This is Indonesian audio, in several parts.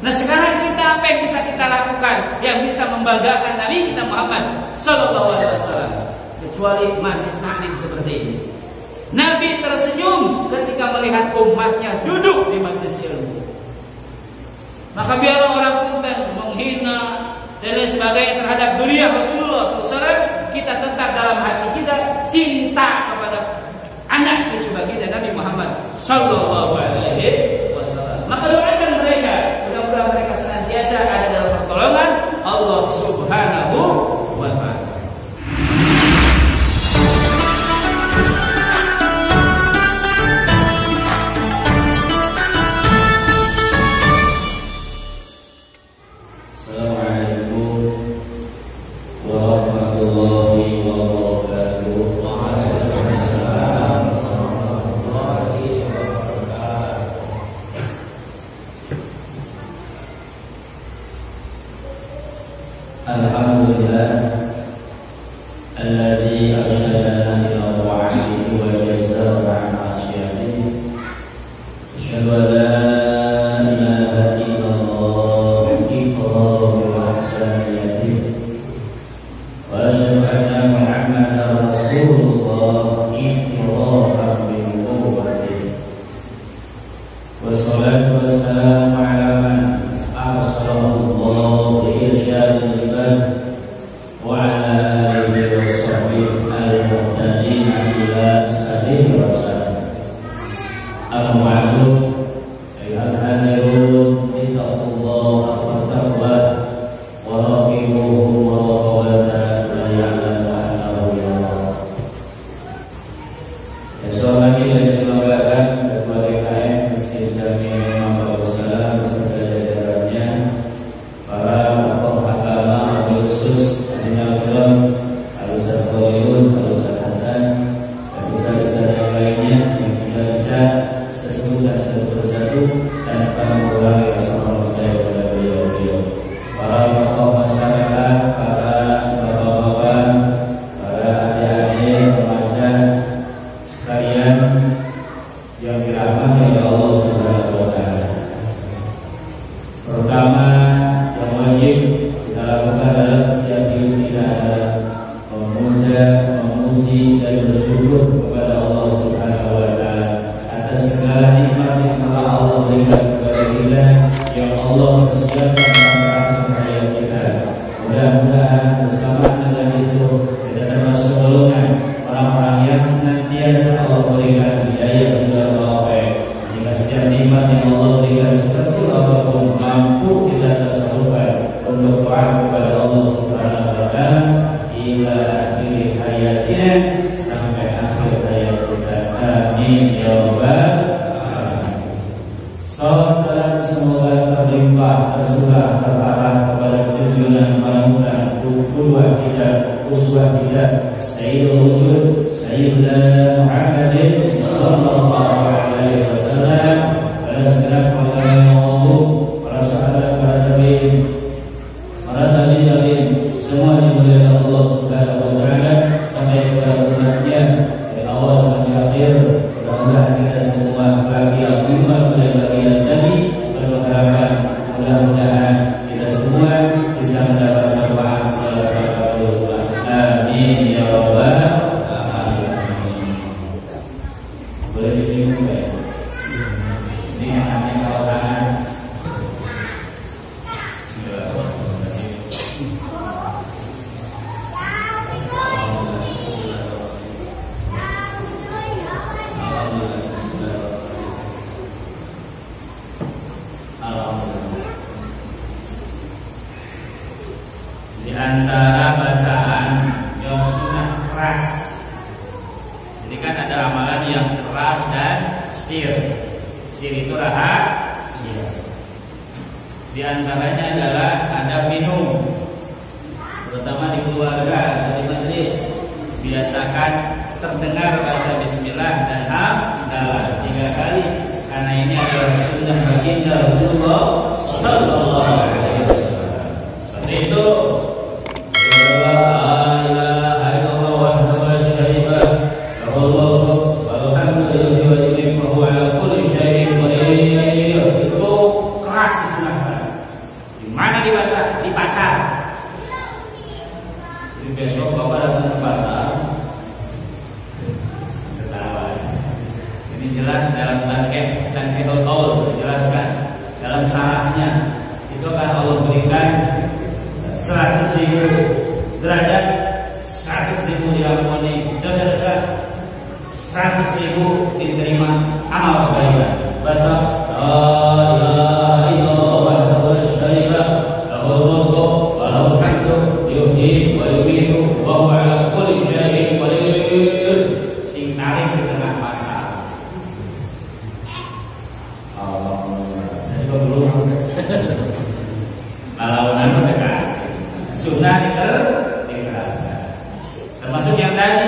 Nah sekarang kita apa yang bisa kita lakukan yang bisa membanggakan Nabi kita Muhammad Sallallahu Alaihi Wasallam kecuali majlis taklim seperti ini. Nabi tersenyum ketika melihat umatnya duduk di majlis ilmu. Maka biarlah orang punten menghina dan lain sebagainya terhadap dunia Rasulullah SAW, kita tetap dalam hati kita cinta kepada anak cucu baginda Nabi Muhammad Sallallahu Alaihi Wasallam. Maka doakan mereka, mudah-mudahan mereka senantiasa ada dalam pertolongan Allah Subhanahu wa Ta'ala. Itu keras disunahkan. pasar. Jadi besok Bapak datang ke pasar, ketawa. Ini jelas dalam tangkeh Allah dijelaskan dalam syarahnya. Itu akan Allah berikan 100.000 derajat, 100.000 diampuni dosa-dosa, 100.000 diterima amal kebaikan. Baca la ilaha illallah wahdahu la syarika lahu al-mulku wa lahu al-hamdu yuhyi wa yumiitu wa huwa ala kulli syai'in qadir. Sing tarik di tengah pasar. Saya juga belum. Malawan dekat. Sunnah dikeraskan. Termasuk yang tadi.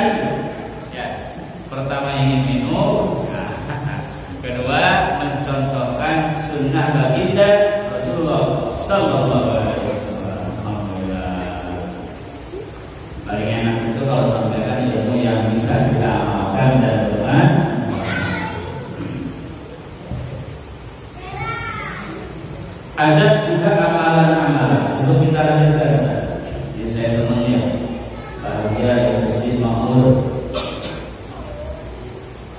Ya, pertama ingin minum. Kedua, mencontohkan sunnah baginda Rasulullah Sallallahu Alaihi Wasallam. Alhamdulillah. Paling enak itu kalau sampaikan ilmu yang bisa kita amalkan dan bermanfaat. Ada juga amalan-amalan sebelum kita lanjutkan. Jadi saya senang ya, bahagia yang bersih makmur.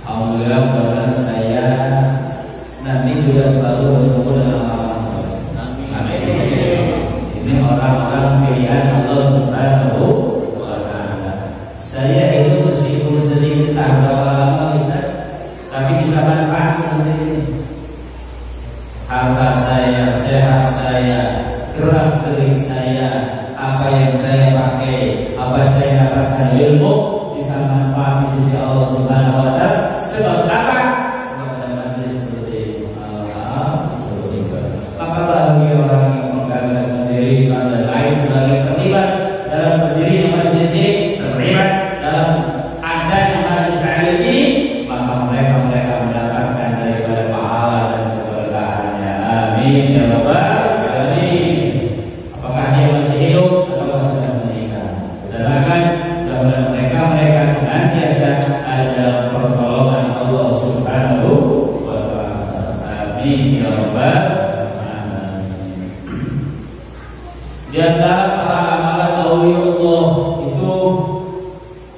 Alhamdulillah, mudah-mudahan saya nanti juga selalu bertemu dengan orang-orang soleh. Amin. Ini orang-orang pilihan Allah Subhanahu wa Ta'ala. Saya itu meskipun sedikit tak lama bisa, tapi bisa manfaat seperti ini. Harta saya, sehat saya, gerak gerik saya, apa yang saya pakai, apa saya dapatkan ilmu bisa manfaat di sisi Allah Subhanahu wa Ta'ala. Sebab apa? Sebab ada majlis seperti ini. Maka bagi orang yang menggagas mendirikan dan lain sebagai terlibat dalam berdirinya masjid ini, terlibat dalam adanya majlis taklim ini, maka mereka mendapatkan daripada pahala dan keberkahannya. Amin ya rabbal alamin. Apakah dia masih hidup atau sudah meninggal? Doakan mudah-mudahan mereka senantiasa ada pertolongan Allah Subhanahu wa Ta'ala. Amin ya rabbal alamin. Di antara para amalan Allah itu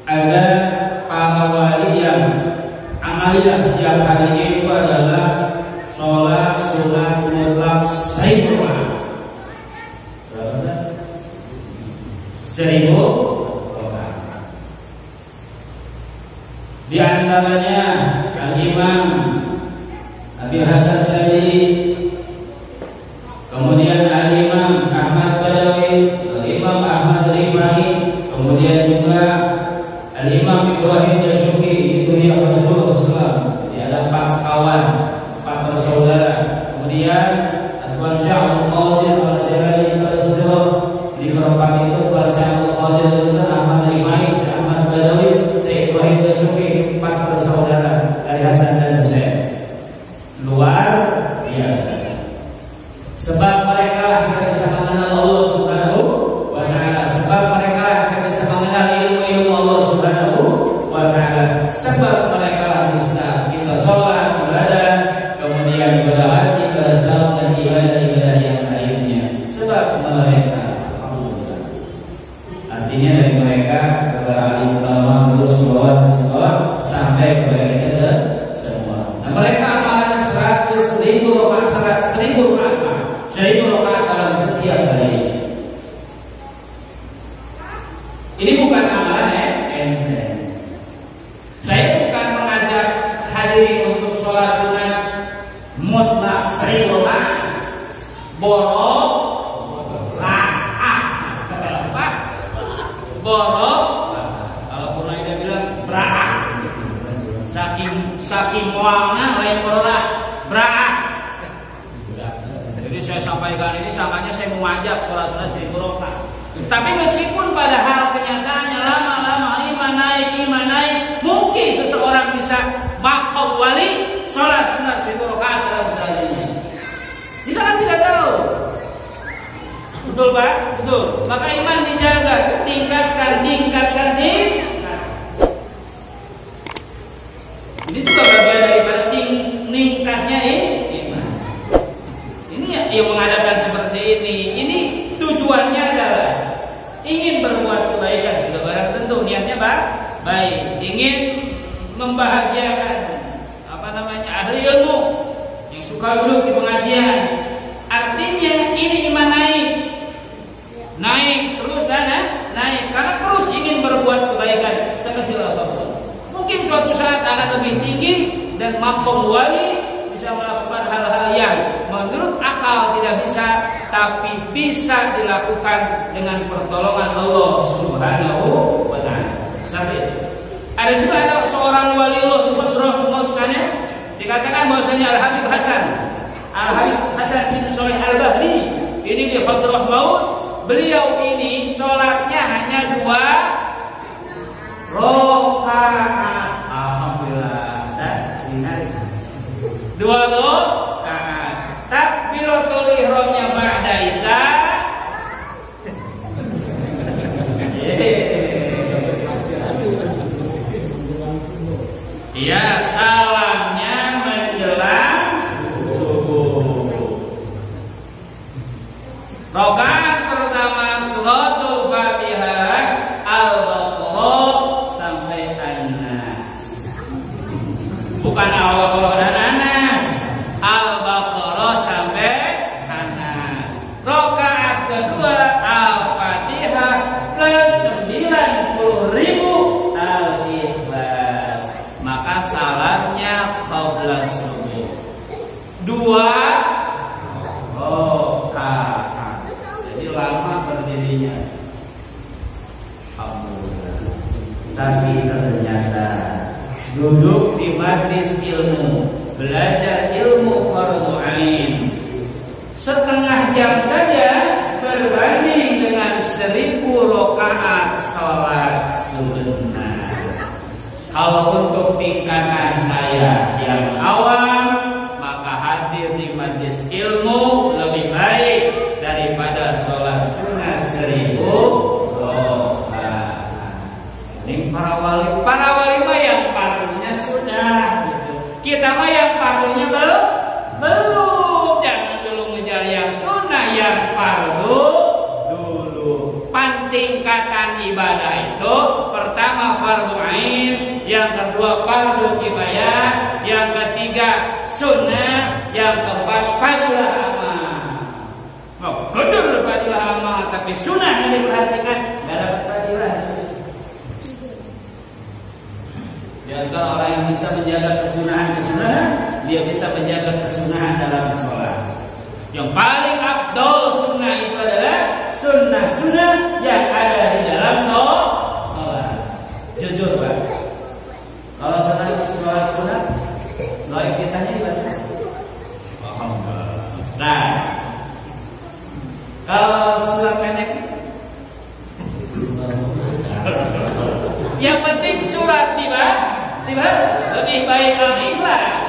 ada para wali yang amaliyah setiap harinya itu adalah sholat sunat mutlak 1000 rakaat. Berapa? 1000 rakaat. Di antaranya Al-Imam Abi Hasan Syadili, kemudian Al-Imam Ahmad Badawi, Al-Imam Ahmad Rifai, kemudian juga Al-Imam Ibrahim Dasuki, itu dia Rasulullah SAW. Jadi ada 4 sekawan, 4 bersaudara. Kemudian Tuan Syekh Abdul Qadir Al-Jalali Al-Susiro, di keempat itu Tuan Syekh Abdul Qadir Al-Susiro, Ahmad Rifai, Syekh Ahmad Badawi, Syekh Ibrahim Dasuki, 4 bersaudara dari Hasan dan Husain. Luar biasa. Sebab mereka akan bisa mengenal Allah Subhanahu wa Ta'ala. Sebab mereka akan bisa mengenal ilmu-ilmu Allah Subhanahu wa Ta'ala. Sebab mereka bisa kita sholat, ibadah, kemudian ibadah haji, ibadah salat dan ibadah-ibadah yang lainnya. Sebab mereka, alhamdulillah. Artinya dari mereka kepada alim ulama terus membawa sampai kepada kita semua. Nah, mereka amalannya 100.000 rakaat, 1.000 rakaat dalam setiap hari. Ini bukan amalan enteng. Saya bukan mengajak hadirin untuk sholat sunat mutlak 1000 rakaat. Borok rakaat. Borok. Kalau pernah dia bilang beraat. Saking mualnya lain borok beraat. Jadi saya sampaikan ini samanya saya mengajak sholat sunat 1000 rakaat. Tapi meskipun padahal kenyataannya lama-lama iman naik, mungkin seseorang bisa maqam wali sholat sunat 1000 rakaat dalam seharinya. Kita kan tidak tahu. Betul Pak? Betul. Maka iman dijaga, tingkatkan. Ini juga bagian daripada meningkatnya iman. Ini yang mengadakan seperti ini. Ini tujuannya baik, ingin membahagiakan ahli ilmu yang suka duduk di pengajian. Artinya ini iman naik terus dan naik karena terus ingin berbuat kebaikan sekecil apapun. Mungkin suatu saat akan lebih tinggi dan maqam wali bisa melakukan hal-hal yang menurut akal tidak bisa, tapi bisa dilakukan dengan pertolongan Allah Subhanahu wa taala. Ada juga seorang waliullah Muhadrah maksudnya dikatakan bahwasanya Al-Habib Hasan bin Shalih Al-Bahri ini di Hadrah Maut. Beliau ini sholatnya hanya 2 rakaat. Alhamdulillah, Ustaz. 2 rakaat. Takbiratul ihramnya ba'da isya. Ya, salamnya menjelang subuh. Rakaat pertama suratul Fatihah Al-Baqarah sampai An-Nas. Bukan Al-Baqarah dan An-Nas, Al-Baqarah sampai An-Nas. Rakaat kedua Al-Fatihah plus 90.000 Al-Ikhlas. Maka salatnya qabla subuh 2 rakaat. Jadi lama berdirinya. Alhamdulillah. Tapi ternyata duduk di majlis ilmu, belajar ilmu fardu ain, setengah jam saja berbanding dengan 1000 rakaat salat sunnah. Kalau untuk tingkatan saya yang awam, maka hadir di majlis ilmu lebih baik daripada sholat sunat 1000 rakaat. Ini para wali mah yang fardunya sudah gitu. Kita mah yang fardunya belum. Jangan dulu ngejar yang sunnah, yang fardu dulu. Tingkatan ibadah itu pertama fardu ain, yang kedua fardu kifayah, yang ketiga sunnah, yang keempat fadilah amal. Kedur fadilah amal, tapi sunnah yang diperhatikan nggak dapat fadilah. Di antara orang yang bisa menjaga kesunahan, dia bisa menjaga kesunahan dalam sholat. Yang paling afdol sunnah itu adalah sunnah yang ada di dalam sholat. Jujur Pak, kalau sholat sunat, doa kita ini baca. Nah, kalau surat pendek, yang penting surat dibaca lebih baik Al-Ikhlas.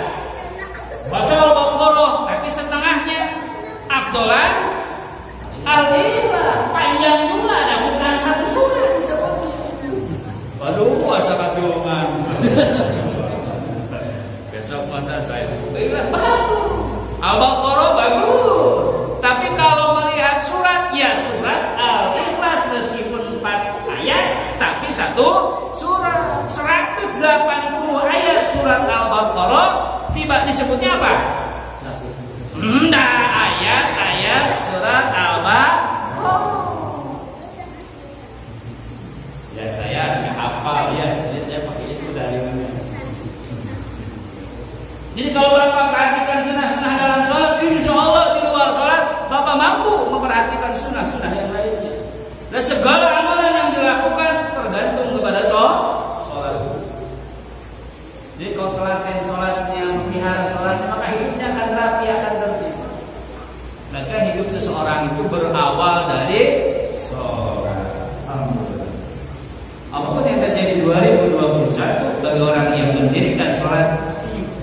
Baca Al-Baqarah, tapi setengahnya afdolan Al-Ikhlas. Panjang juga, ada bukan satu surat disebutnya. Waduh, puasa kadungan. Besok puasa saya bagus. Al-Baqarah bagus. Tapi kalau melihat surat, ya surat Al-Ikhlas meskipun 4 ayat, tapi satu surat. 180 ayat surat Al-Baqarah, tiba disebutnya apa? Ayat-ayat surat Al-Baqarah. Ya saya nggak hafal ya, jadi saya pakai itu dari mana. Jadi kalau Bapak perhatikan sunnah-sunnah dalam sholat, insya Allah di luar sholat Bapak mampu memperhatikan sunnah-sunnah yang lainnya. Dan segala amalan yang dilakukan tergantung kepada sholat. Jadi kalau telaten sholatnya, pelihara sholatnya, maka hidupnya akan rapi, akan tertib. Maka hidup seseorang itu berawal dari sholat. Apapun yang terjadi 2021 bagi orang yang mendirikan sholat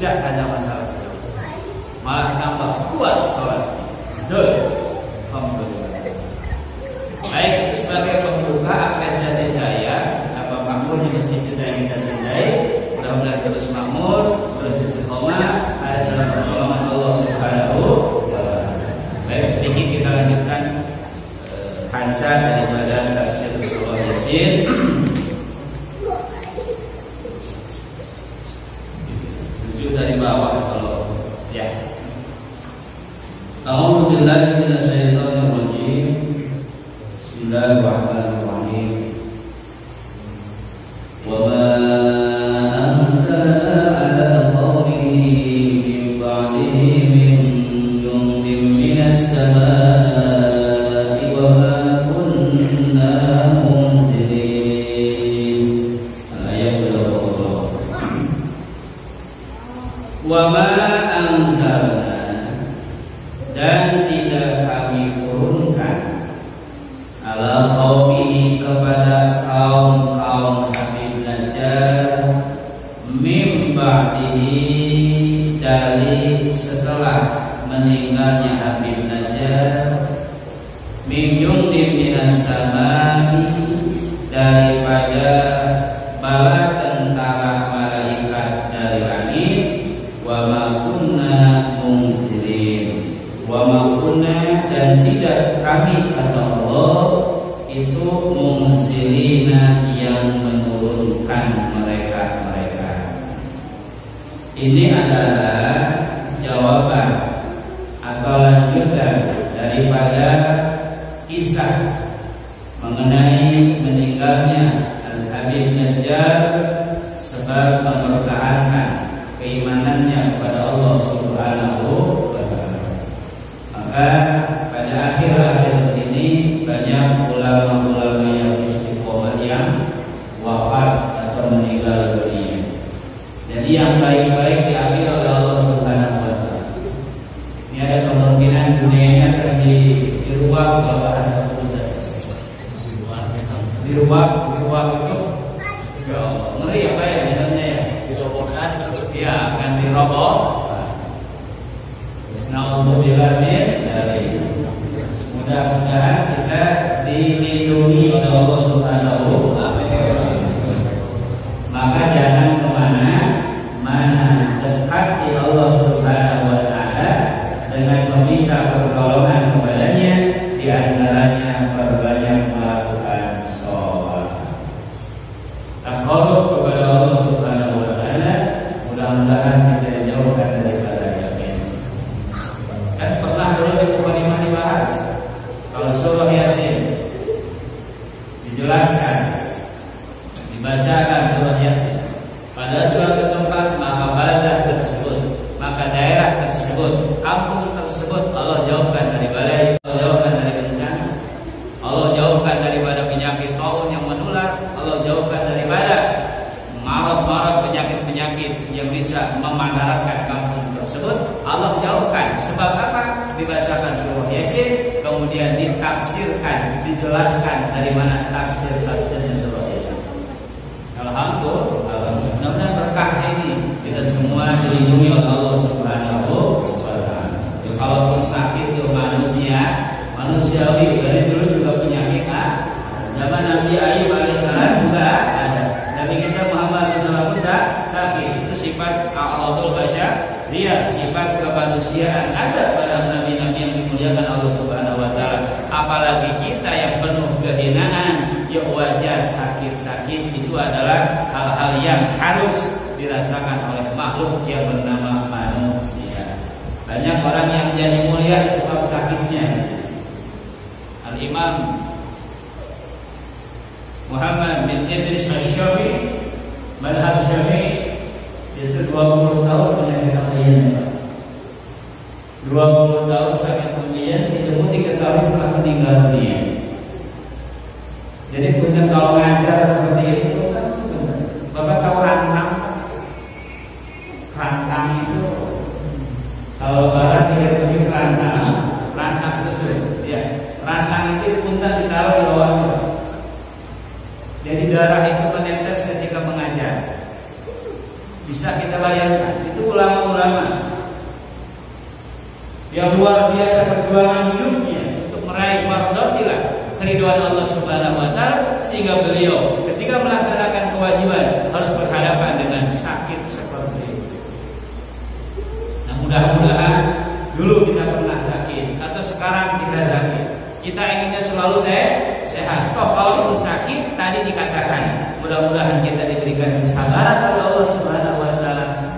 tidak ada masalah, malah tambah kuat sholat. Alhamdulillah. Baik, itu sebagai pembuka apresiasi saya. Apa makmur yang kita cintai, mudah-mudahan terus makmur, terus istiqomah ada dalam pertolongan Allah Subhanahu wa taala. Baik, sedikit kita lanjutkan hansa daripada tafsir surah Yasin.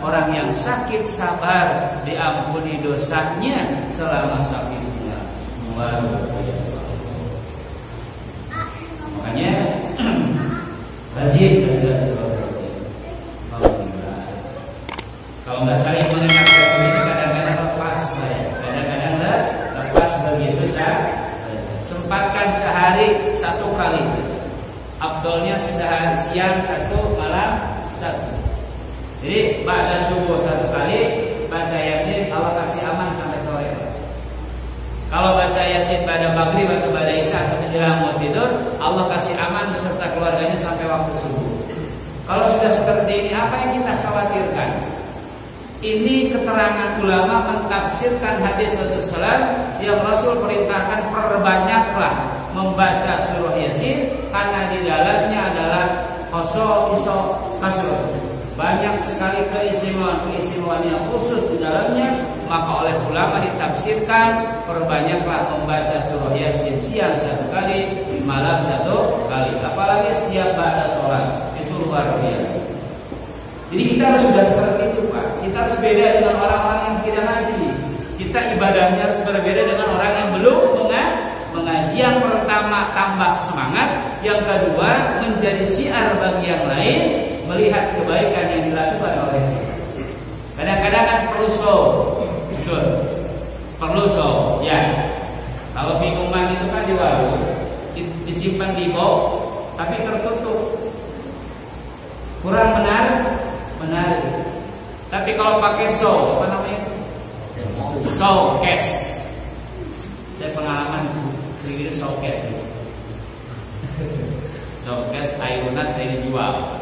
Orang yang sakit sabar diampuni dosanya selama sakit. luar biasa. Makanya rajin belajar surah Yasin. Kalau nggak saling mengingatkan ini kadang-kadang lepas ya. Kadang-kadang lepas begitu saja. Sempatkan sehari 1 kali. Afdolnya sehari siang 1, malam 1. Jadi pada subuh 1 kali baca Yasin, Allah kasih aman sampai sore. Kalau baca Yasin pada maghrib atau pada isya atau menjelang mau tidur, Allah kasih aman beserta keluarganya sampai waktu subuh. Kalau sudah seperti ini, apa yang kita khawatirkan? Ini keterangan ulama mentafsirkan hadis Rasulullah yang Rasul perintahkan perbanyaklah membaca surah Yasin karena di dalamnya adalah kasur. Banyak sekali keistimewaan yang khusus di dalamnya, maka oleh ulama ditafsirkan perbanyaklah membaca surah Yasin siang 1 kali, malam 1 kali. Apalagi setiap ba'da sholat, itu luar biasa. Jadi kita harus sudah seperti itu, Pak. Kita harus beda dengan orang-orang yang tidak ngaji. Kita ibadahnya harus berbeda dengan orang yang belum mengaji. Yang pertama tambah semangat, yang kedua menjadi syiar bagi yang lain melihat kebaikan yang dilakukan oleh kita. Kadang-kadang kan perlu show, betul. Perlu show, ya. Kalau minuman itu kan di warung, disimpan di box, tapi tertutup, kurang menarik. Tapi kalau pakai show, apa namanya? Showcase. Saya pengalaman bikin showcase. Showcase air lunas saya dijual.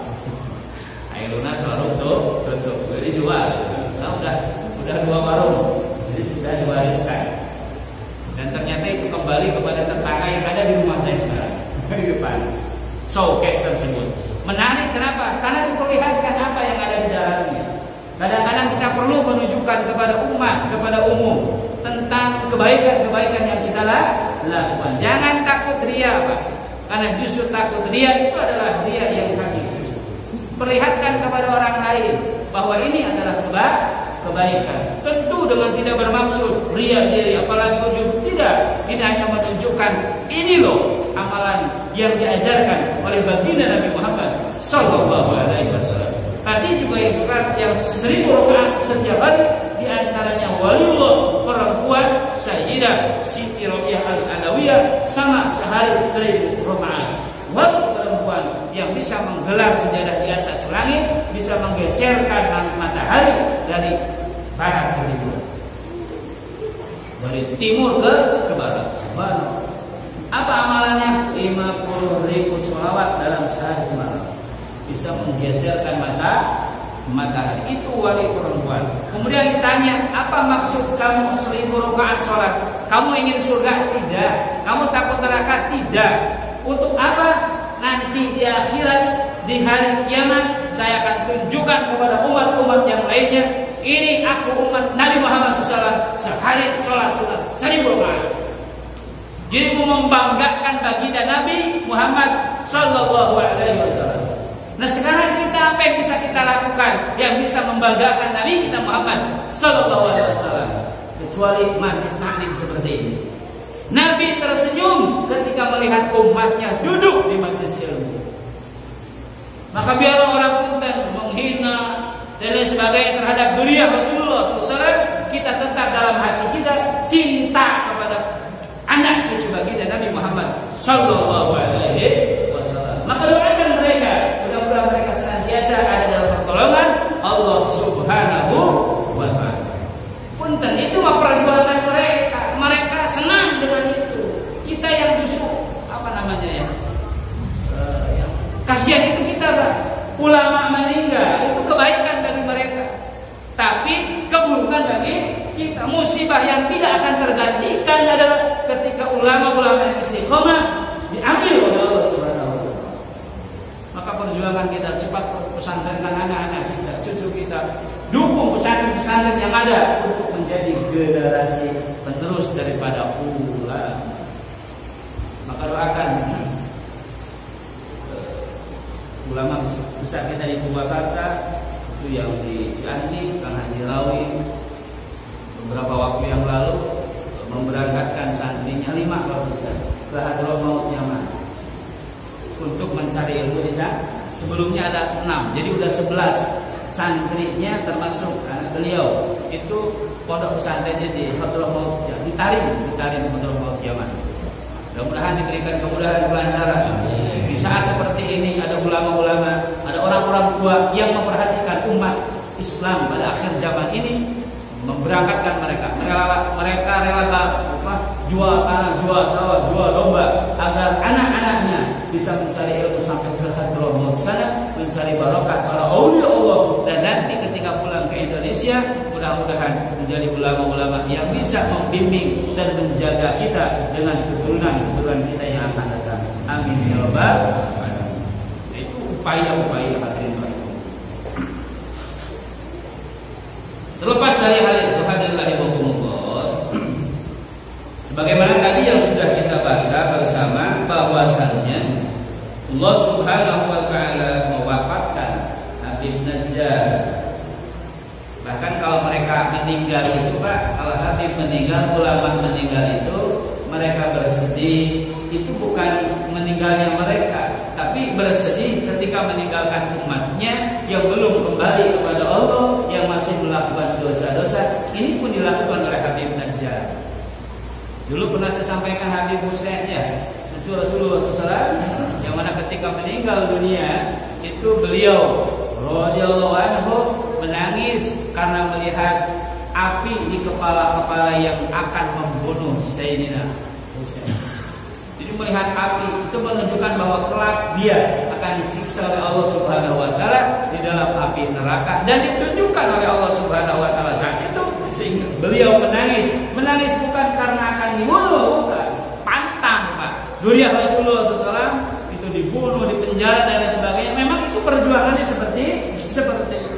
Air lunas selalu tutup, jadi jual. Nah, udah 2 warung, jadi sudah diwariskan. Dan ternyata itu kembali kepada tetangga yang ada di rumah saya sekarang di depan. Showcase tersebut menarik, kenapa? Karena diperlihatkan apa yang ada di dalamnya. Kadang-kadang kita perlu menunjukkan kepada umat, kepada umum tentang kebaikan-kebaikan yang kita lakukan. Jangan takut riya, Pak. Karena justru takut riya itu adalah riya yang hakiki. Perlihatkan kepada orang lain bahwa ini adalah kebaikan. Tentu dengan tidak bermaksud riya diri, apalagi ujub. Tidak. Ini hanya menunjukkan ini loh amalan yang diajarkan oleh baginda Nabi Muhammad sallallahu alaihi wasallam. Tadi juga yang 1000 rakaat setiap hari, di antaranya waliullah perempuan Sayyidah Siti Rabi'ah Al-Adawiyah sama sehari 1000 rakaat. Wali perempuan yang bisa menggelar sejadah di atas langit, bisa menggeserkan matahari dari barat ke timur, dari timur ke barat. Apa amalannya? 50.000 sholawat dalam sehari semalam, bisa menggeserkan matahari. Itu wali perempuan. Kemudian ditanya, apa maksud kamu 1000 rakaat sholat? Kamu ingin surga? Tidak. Kamu takut neraka? Tidak. Untuk apa? Nanti di akhirat, di hari kiamat, saya akan tunjukkan kepada umat-umat yang lainnya, ini aku umat Nabi Muhammad SAW sehari sholat 1000 rakaat. Jadi membanggakan baginda Nabi Muhammad Sallallahu Alaihi Wasallam. Nah sekarang kita apa yang bisa kita lakukan yang bisa membanggakan Nabi kita Muhammad Sallallahu Alaihi Wasallam? Kecuali majlis taklim seperti ini. Nabi tersenyum ketika melihat umatnya duduk di majlis ilmu. Maka biarlah orang punten menghina dan lain sebagainya terhadap dunia Rasulullah SAW, kita tetap dalam hati kita cinta kepada anak cucu baginda Nabi Muhammad Sallallahu Alaihi Wasallam. Maka doakan mereka, mudah-mudahan mereka senantiasa ada dalam pertolongan Allah Subhanahu wa Ta'ala. Punten itu mah perjuangan mereka senang dengan itu. Kita yang justru kasihan itu kita, ulama meninggal itu kebaikan bagi mereka, tapi keburukan bagi kita. Musibah yang tidak akan tergantikan adalah ketika ulama-ulama yang istiqomah diambil oleh Allah Subhanahu wa Ta'ala. Maka perjuangan kita cepat pesantrenkan anak-anak kita, cucu kita, dukung pesantren-pesantren yang ada untuk menjadi generasi penerus daripada ulama. Maka doakan ulama besar kita di Purwakarta, itu yang di Cianjur, Kang Haji Rawi beberapa waktu yang lalu memberangkatkan santrinya 5 kalau bisa ke Hadramaut Yaman untuk mencari ilmu di sana. Sebelumnya ada 6, jadi udah 11 santrinya termasuk anak beliau itu pondok pesantrennya di Hadramaut ya, ditarik Hadramaut Yaman. Mudah-mudahan diberikan kemudahan kelancaran. Di saat seperti ini ada ulama-ulama, ada orang-orang tua yang memperhatikan umat Islam pada akhir zaman ini, memberangkatkan mereka rela jual tanah, jual sawah, jual domba agar anak-anaknya bisa mencari ilmu sampai ke Hadramaut sana, mencari barokah para aulia Allah, dan nanti ketika pulang ke Indonesia mudah-mudahan menjadi ulama-ulama yang bisa membimbing dan menjaga kita dengan keturunan kita yang akan datang. Amin ya rabbal alamin. Itu upaya-upaya hadirin rahimakumullah. Terlepas dari hal itu, hadirin rahimakumullah, sebagaimana tadi yang sudah kita baca bersama, bahwasannya Allah Subhanahu wa taala mewafatkan Habib Najjar. Bahkan kalau mereka meninggal itu Pak, kalau Habib meninggal, ulama meninggal itu, mereka bersedih. Itu bukan meninggalnya mereka, tapi bersedih ketika meninggalkan umatnya yang belum kembali kepada Allah, yang masih melakukan dosa-dosa. Ini pun dilakukan oleh Habib Najjar. Dulu pernah saya sampaikan Habib Hussein ya, cucu Rasulullah SAW, yang mana ketika meninggal dunia itu beliau radhiyallahu anhu menangis karena melihat api di kepala-kepala yang akan membunuh Sayyidina Hussein. Jadi melihat api itu menunjukkan bahwa kelak dia akan disiksa oleh Allah Subhanahu wa taala di dalam api neraka, dan ditunjukkan oleh Allah Subhanahu wa taala saat itu, sehingga beliau menangis bukan karena akan dibunuh, bukan, pantang Pak. Duriah Rasulullah SAW itu dibunuh, dipenjara dan lain sebagainya. Memang itu perjuangannya seperti itu.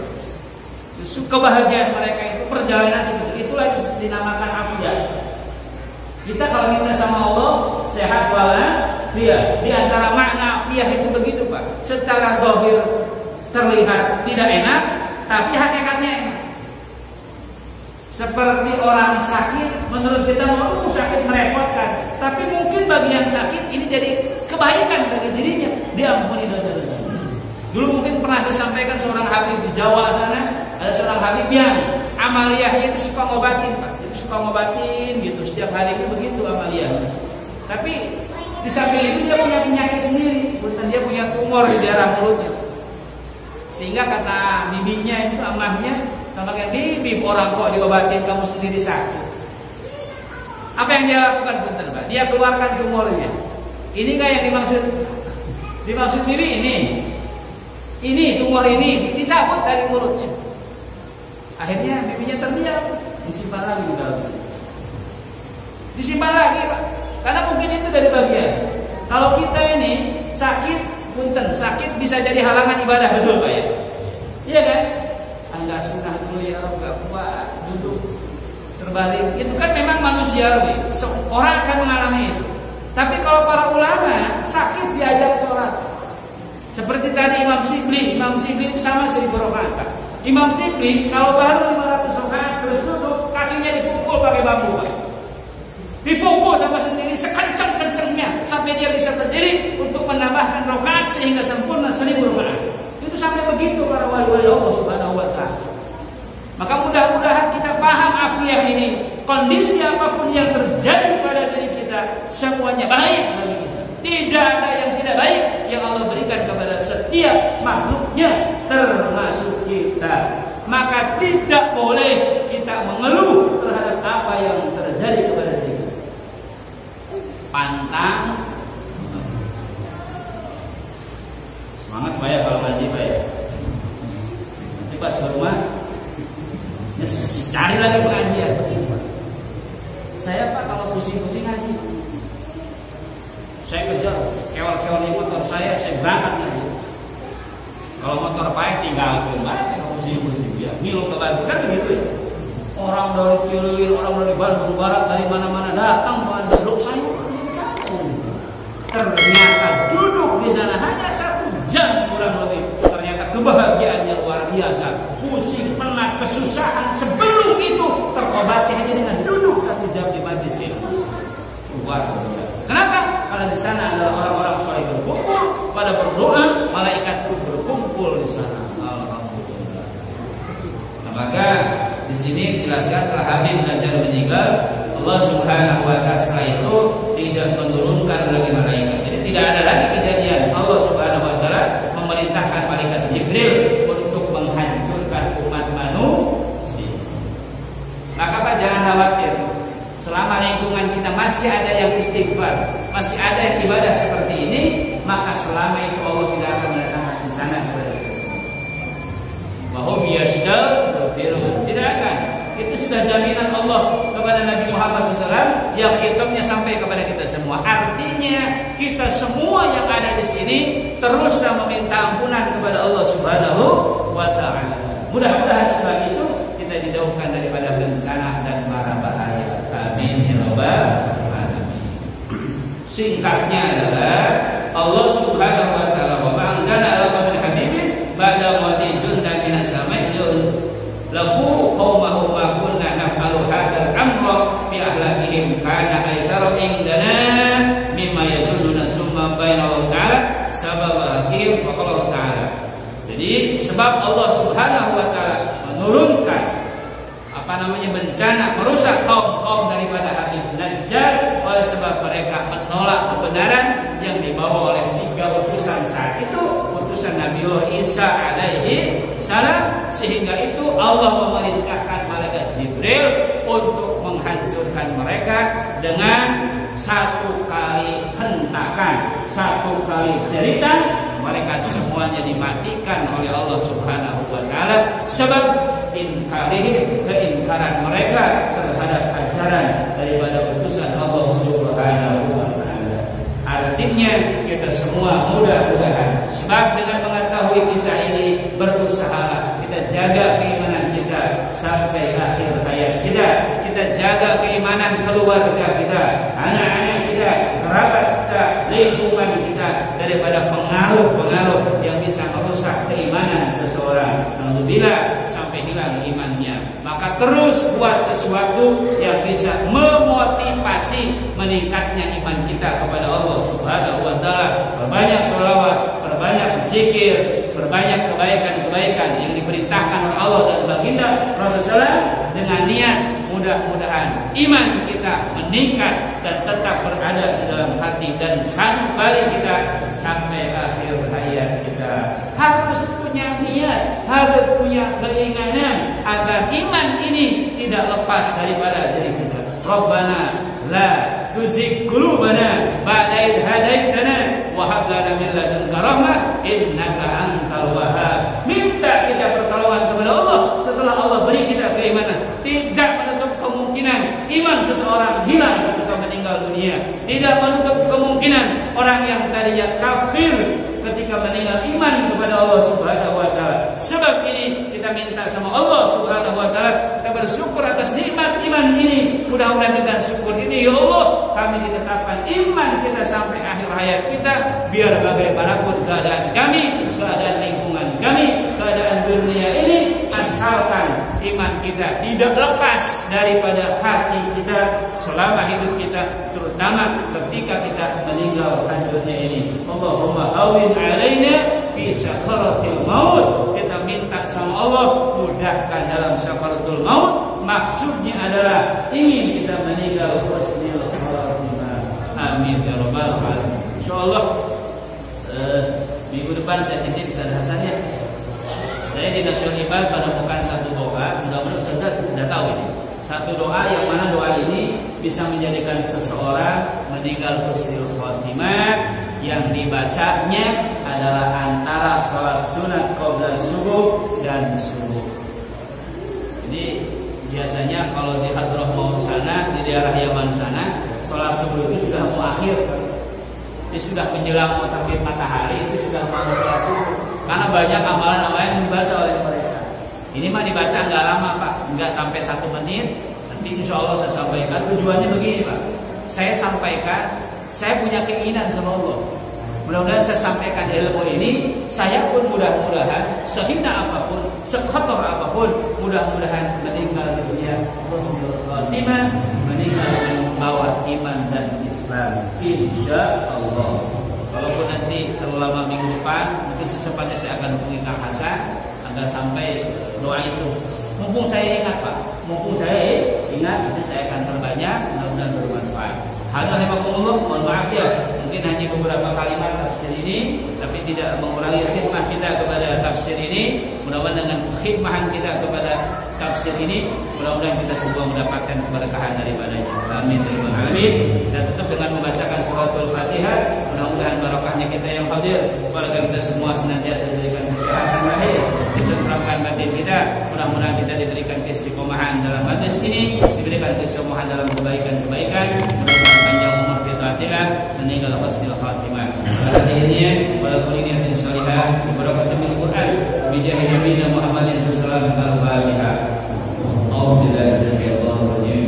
Kebahagiaan mereka itu perjalanan seperti itulah dinamakan afiyah. Kita kalau minta sama Allah sehat walafiat, di antara makna afiyah itu begitu Pak. Secara zahir terlihat tidak enak, tapi hakikatnya enak. Seperti orang sakit, menurut kita sakit merepotkan, tapi mungkin bagi yang sakit ini jadi kebaikan bagi dirinya, diampuni dosa-dosa. Dulu mungkin pernah saya sampaikan seorang habib di Jawa sana, ada seorang habib yang amaliyahnya itu suka ngobatin Pak. Itu suka ngobatin gitu, setiap hari itu begitu amaliyahnya. Tapi di samping itu dia punya penyakit sendiri, dia punya tumor di daerah mulutnya. Sehingga kata bibinya itu, amahnya, sama kayak bibi, orang kok diobatin kamu sendiri sakit. Apa yang dia lakukan punten Pak? Dia keluarkan tumornya. Ini nggak yang dimaksud bibi ini. Ini tumor ini dicabut dari mulutnya. Akhirnya bibinya terdiam, disimpan lagi di dalamnya. Disimpan lagi Pak. Karena mungkin itu dari bagian. Kalau kita ini sakit, punten, sakit bisa jadi halangan ibadah, betul Pak ya? Iya kan? Anda sunnah dulu ya, enggak kuat, duduk terbalik. Itu kan memang manusiawi. Orang akan mengalami itu. Tapi kalau para ulama sakit diajak sholat. Seperti tadi Imam Sibli itu sama 1000 rakaat. Imam Sibli kalau baru 500 rakaat terus duduk, kakinya dipukul pakai bambu Pak. Dipukul sama sendiri sekencang-kencangnya sampai dia bisa berdiri untuk menambahkan rakaat sehingga sempurna 1000 rakaat. Itu sampai begitu para wali-wali Allah Subhanahu wa taala. Maka mudah-mudahan kita paham afiyah ini. Kondisi apapun yang terjadi pada diri kita, semuanya baik bagi kita. Tidak ada yang tidak baik yang Allah berikan kepada setiap makhluknya, termasuk kita. Maka tidak boleh kita mengeluh terhadap apa yang terjadi kepada diri kita. Pantang. Semangat Pak ya kalau ngaji Pak ya. Nanti pas ke rumah cari lagi pengajian. Saya Pak kalau pusing-pusing ngaji, saya kejar kewal-kewal di motor saya berangkat ngaji. Kalau motor pahit tinggal kembali, kalau pusing-pusing ya ngilu ke Bandung kan begitu ya. Orang dari Cililin, orang dari Bandung Barat, dari mana-mana datang Bandung, saya ternyata duduk di sana hanya 1 jam kurang lebih. Ternyata kebahagiaannya luar biasa. Pusing, penat, kesusahan sebelum itu terobati hanya dengan duduk 1 jam di majlis ini. luar biasa. Kenapa? Karena di sana adalah orang-orang soleh berkumpul, pada berdoa, malaikat pun berkumpul di sana. Alhamdulillah. Nah, maka di sini dijelaskan setelah Habib Najjar meninggal, Allah Subhanahu wa Ta'ala setelah itu tidak menurunkan lagi malaikat. Jadi tidak ada lagi kejadian Allah Subhanahu wa Ta'ala memerintahkan malaikat Jibril untuk menghancurkan umat manusia. Maka Pak jangan khawatir. Selama lingkungan kita masih ada yang istighfar, masih ada yang ibadah seperti ini, maka selama itu Allah tidak akan mendatangkan bencana kepada kita semua. Bahwa tidak akan. Itu sudah jaminan Allah kepada Nabi Muhammad SAW yang khitabnya sampai kepada kita semua. Artinya kita semua yang ada di sini teruslah meminta ampunan kepada Allah Subhanahu wa Ta'ala. Mudah-mudahan sebab itu kita dijauhkan daripada bencana dan mara bahaya. Amin ya rabbal alamin. Singkatnya adalah Allah Subhanahu wa Ta'ala wa anzalna ala qabil habibin ba'da mawti jundan minas sama'i lahu qaumahu ma kunna naf'alu hadzal amra bi ahlakihim kana aisara indana mimma yadulluna summa baina Allah Ta'ala sabab hakim wa qala Ta'ala. Jadi sebab Allah Subhanahu wa Ta'ala menurunkan bencana merusak kaum daripada Habib Najjar oleh sebab mereka menolak kebenaran yang dibawa oleh 3 utusan saat itu, utusan Nabi Isa alaihi salam, sehingga itu Allah memerintahkan malaikat Jibril untuk menghancurkan mereka dengan 1 kali hentakan, 1 kali jeritan. Mereka semuanya dimatikan oleh Allah Subhanahu wa Ta'ala sebab keingkaran mereka terhadap ajaran daripada utusan Allah Subhanahu wa Ta'ala. Artinya kita semua mudah-mudahan sebab dengan mengetahui kisah ini berusaha kita jaga keimanan kita sampai akhir hayat kita. Kita jaga keimanan keluarga kita, anak-anak kita, kerabat kita, lingkungan kita daripada pengaruh-pengaruh yang bisa merusak keimanan seseorang. Alhamdulillah sampai hilang imannya. Maka terus buat sesuatu yang bisa memotivasi meningkatnya iman kita kepada Allah Subhanahu wa Ta'ala. Perbanyak sholawat, perbanyak zikir, perbanyak kebaikan-kebaikan yang diperintahkan oleh Allah dan baginda Rasulullah dengan niat mudah-mudahan iman kita meningkat dan tetap berada di dalam hati dan sampai kita sampai akhir hayat kita. Harus punya niat, harus punya keinginan agar iman ini tidak lepas daripada diri kita. Rabbana la tuzigh qulubana ba'da idh hadaitana wa hab lana min ladunka rahmah innaka antal wahhab. Minta kita pertolongan kepada Allah setelah Allah beri kita keimanan. Tidak menutup kemungkinan iman seseorang hilang ketika meninggal dunia. Tidak menutup kemungkinan orang yang tadinya kafir ketika meninggal iman kepada Allah Subhanahu wa Ta'ala. Sebab ini kita minta sama Allah Subhanahu wa Ta'ala, kita bersyukur atas nikmat iman ini. Mudah-mudahan dengan syukur ini ya Allah kami ditetapkan iman kita sampai akhir hayat kita, biar bagaimanapun keadaan kami, keadaan lingkungan kami, keadaan dunia ini, asalkan iman kita tidak lepas daripada hati kita selama hidup kita, terutama ketika kita meninggal hancurnya ini. Allahumma hawin alaina fi sakaratil maut. Kita minta sama Allah mudahkan dalam sakaratul maut. Maksudnya adalah ingin kita meninggal husnul khatimah. Amin ya rabbal alamin. Insyaallah minggu depan saya titip Ustaz Hasan ya. Saya di Nasional Ibadah menemukan satu doa, mudah-mudahan Ustaz sudah tahu ini. Satu doa yang mana doa ini bisa menjadikan seseorang meninggal husnul khatimah, yang dibacanya adalah antara sholat sunat qabla subuh dan subuh. Jadi biasanya kalau di Hadrah Maut sana, di daerah Yaman sana, sholat subuh itu sudah mau akhir. Ini sudah menjelang mau terbit matahari, itu sudah mau sholat subuh. Karena banyak amalan-amalan yang dibaca oleh mereka. Ini mah dibaca nggak lama Pak, nggak sampai 1 menit. Nanti insya Allah saya sampaikan. Tujuannya begini Pak, saya sampaikan, saya punya keinginan sama Allah. Mudah-mudahan saya sampaikan ilmu ini, saya pun mudah-mudahan sehina apapun, sekotor apapun, mudah-mudahan meninggal di dunia husnul khatimah, meninggal dengan membawa iman dan Islam. Islam, insya Allah. Walaupun nanti terlalu lama minggu depan, mungkin secepatnya saya akan hubungi Kang Hasan agar sampai doa itu. Mumpung saya ingat Pak, mumpung saya ingat, nanti saya akan perbanyak, mudah-mudahan bermanfaat. Alhamdulillah, mohon maaf ya, mungkin hanya beberapa kalimat tafsir ini, tapi tidak mengurangi khidmah kita kepada tafsir ini. Mudah-mudahan dengan khidmahan kita kepada tafsir ini, mudah-mudahan kita semua mendapatkan keberkahan daripadanya. Amin. Dan tetap dengan membacakan suratul Fatihah, mudah-mudahan barokahnya kita yang hadir, keluarga kita semua senantiasa diberikan kesehatan lahir, ditenteramkan batin kita. Mudah-mudahan kita diberikan keistiqomahan dalam majlis ini, diberikan keistiqomahan dalam kebaikan-kebaikan. Mudah-mudahan panjang umur fi taatillah, meninggal husnul khatimah. Akhirnya walaupun ini hati salihah, berkatakan Al-Qur'an, bijahi Nabi Muhammad sallallahu alaihi wasallam.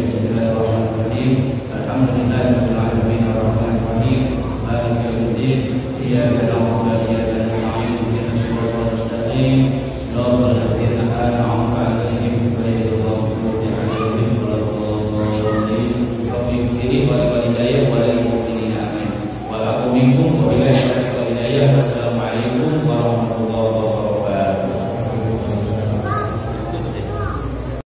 Bismillahirrahmanirrahim. Alhamdulillahirabbil alamin arrahmanir rahim maliki yaumiddin iyyaka na'budu wa iyyaka nasta'in ihdinas siratal mustaqim siratal ladzina an'amta 'alaihim ghairil maghdubi 'alaihim waladdallin. Rabbi ighfirli wa li walidayya wa lil mu'minina amin. Wa aqum minkum wa billahi